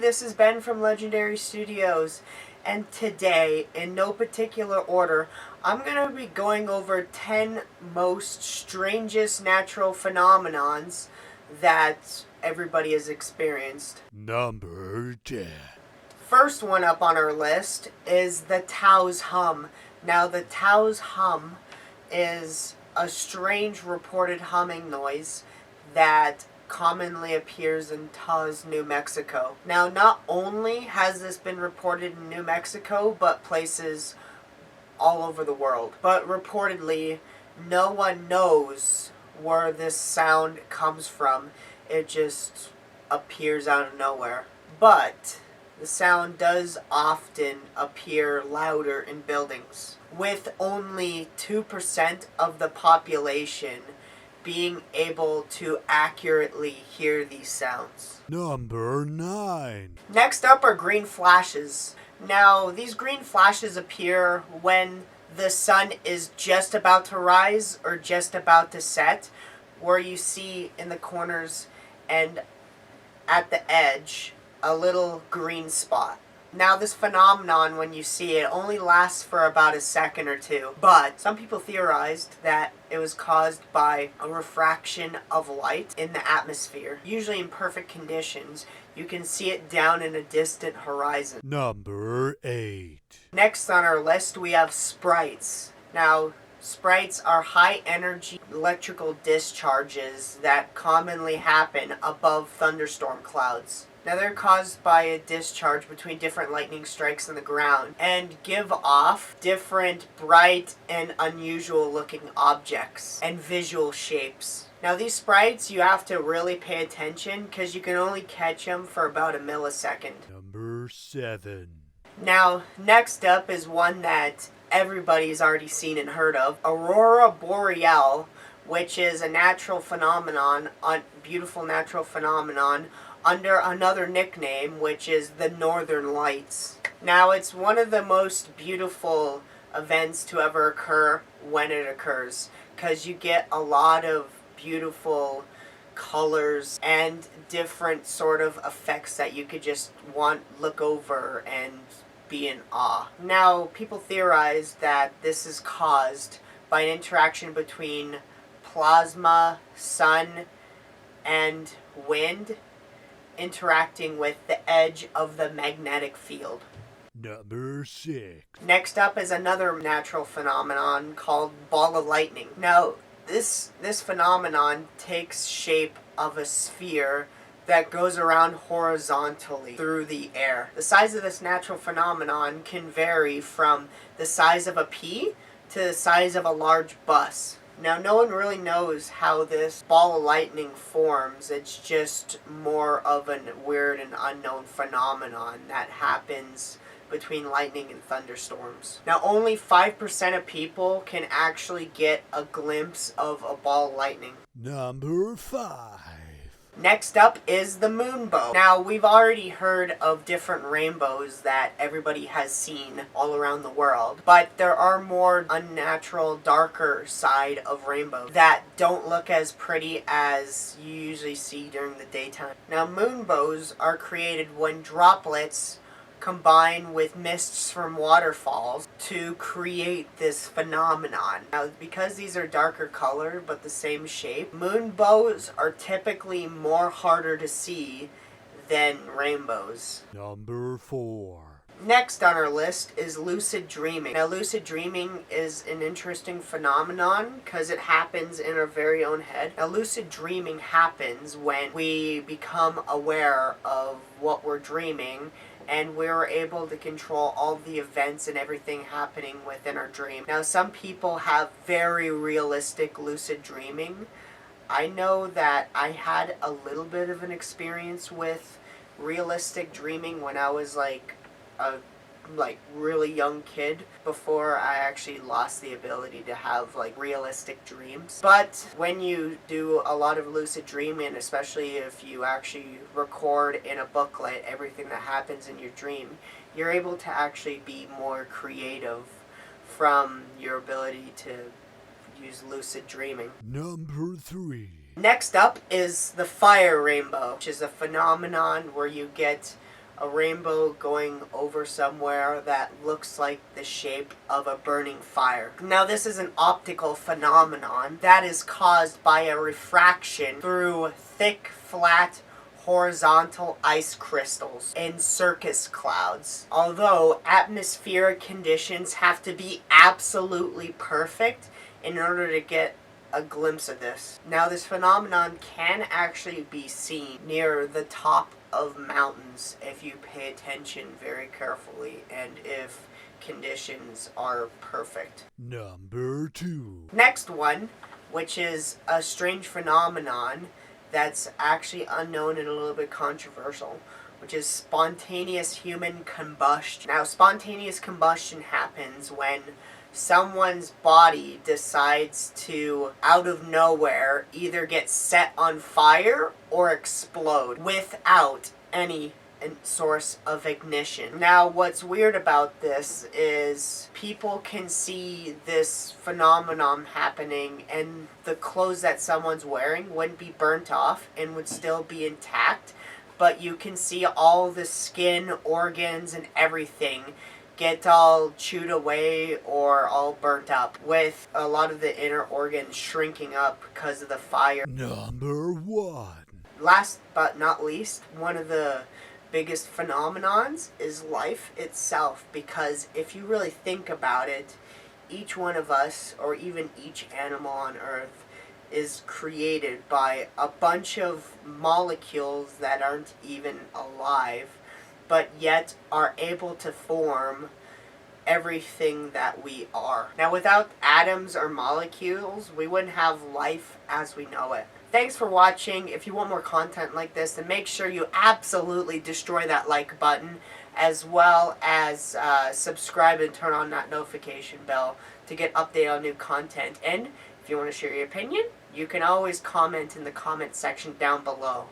this is Ben from Legendary Studios, and today, in no particular order, I'm going to be going over 10 most strangest natural phenomenons that everybody has experienced. Number 10. First one up on our list is the Taos Hum. Now, the Taos Hum is a strange reported humming noise that commonly appears in Taos, New Mexico. Now, not only has this been reported in New Mexico, but places all over the world. But reportedly, no one knows where this sound comes from. It just appears out of nowhere. But the sound does often appear louder in buildings, with only 2% of the population being able to accurately hear these sounds. Number 9. Next up are green flashes. Now, these green flashes appear when the sun is just about to rise or just about to set, where you see in the corners and at the edge a little green spot. Now, this phenomenon, when you see it, only lasts for about a second or two, but some people theorized that it was caused by a refraction of light in the atmosphere. Usually in perfect conditions, you can see it down in a distant horizon. Number 8. Next on our list, we have sprites. Now, sprites are high-energy electrical discharges that commonly happen above thunderstorm clouds. Now, they're caused by a discharge between different lightning strikes in the ground and give off different bright and unusual looking objects and visual shapes. Now, these sprites, you have to really pay attention because you can only catch them for about a millisecond. Number 7. Now, next up is one that everybody's already seen and heard of, Aurora Borealis, which is a natural phenomenon, beautiful natural phenomenon, under another nickname, which is the Northern Lights. Now, it's one of the most beautiful events to ever occur when it occurs, because you get a lot of beautiful colors and different sort of effects that you could just look over and be in awe. Now, people theorize that this is caused by an interaction between plasma, sun, and wind interacting with the edge of the magnetic field. Number 6. Next up is another natural phenomenon called ball of lightning. Now, this phenomenon takes shape of a sphere that goes around horizontally through the air. The size of this natural phenomenon can vary from the size of a pea to the size of a large bus. Now, no one really knows how this ball of lightning forms. It's just more of a weird and unknown phenomenon that happens between lightning and thunderstorms. Now, only 5% of people can actually get a glimpse of a ball of lightning. Number 5. Next up is the Moonbow. Now, we've already heard of different rainbows that everybody has seen all around the world, but there are more unnatural, darker side of rainbows that don't look as pretty as you usually see during the daytime. Now, moonbows are created when droplets combine with mists from waterfalls to create this phenomenon. Now, because these are darker color but the same shape, moonbows are typically more harder to see than rainbows. Number 4. Next on our list is lucid dreaming. Now, lucid dreaming is an interesting phenomenon because it happens in our very own head. Now, lucid dreaming happens when we become aware of what we're dreaming and we're able to control all the events and everything happening within our dream. Now, some people have very realistic lucid dreaming. I know that I had a little bit of an experience with realistic dreaming when I was a really young kid, before I actually lost the ability to have realistic dreams. But when you do a lot of lucid dreaming, especially if you actually record in a booklet everything that happens in your dream, you're able to actually be more creative from your ability to use lucid dreaming. Number 3. Next up is the fire rainbow, which is a phenomenon where you get a rainbow going over somewhere that looks like the shape of a burning fire. Now, this is an optical phenomenon that is caused by a refraction through thick, flat, horizontal ice crystals in cirrus clouds. Although atmospheric conditions have to be absolutely perfect in order to get a glimpse of this. Now, this phenomenon can actually be seen near the top of mountains if you pay attention very carefully and if conditions are perfect. Number 2. Next one, which is a strange phenomenon that's actually unknown and a little bit controversial, which is spontaneous human combustion. Now, spontaneous combustion happens when someone's body decides to, out of nowhere, either get set on fire or explode without any source of ignition. Now, what's weird about this is people can see this phenomenon happening and the clothes that someone's wearing wouldn't be burnt off and would still be intact, but you can see all the skin, organs, and everything get all chewed away or all burnt up, with a lot of the inner organs shrinking up because of the fire. Number 1. Last but not least, one of the biggest phenomenons is life itself, because if you really think about it, each one of us, or even each animal on Earth, is created by a bunch of molecules that aren't even alive, but yet are able to form everything that we are. Now, without atoms or molecules, we wouldn't have life as we know it. Thanks for watching. If you want more content like this, then make sure you absolutely destroy that like button, as well as subscribe and turn on that notification bell to get updated on new content. And if you want to share your opinion, you can always comment in the comment section down below.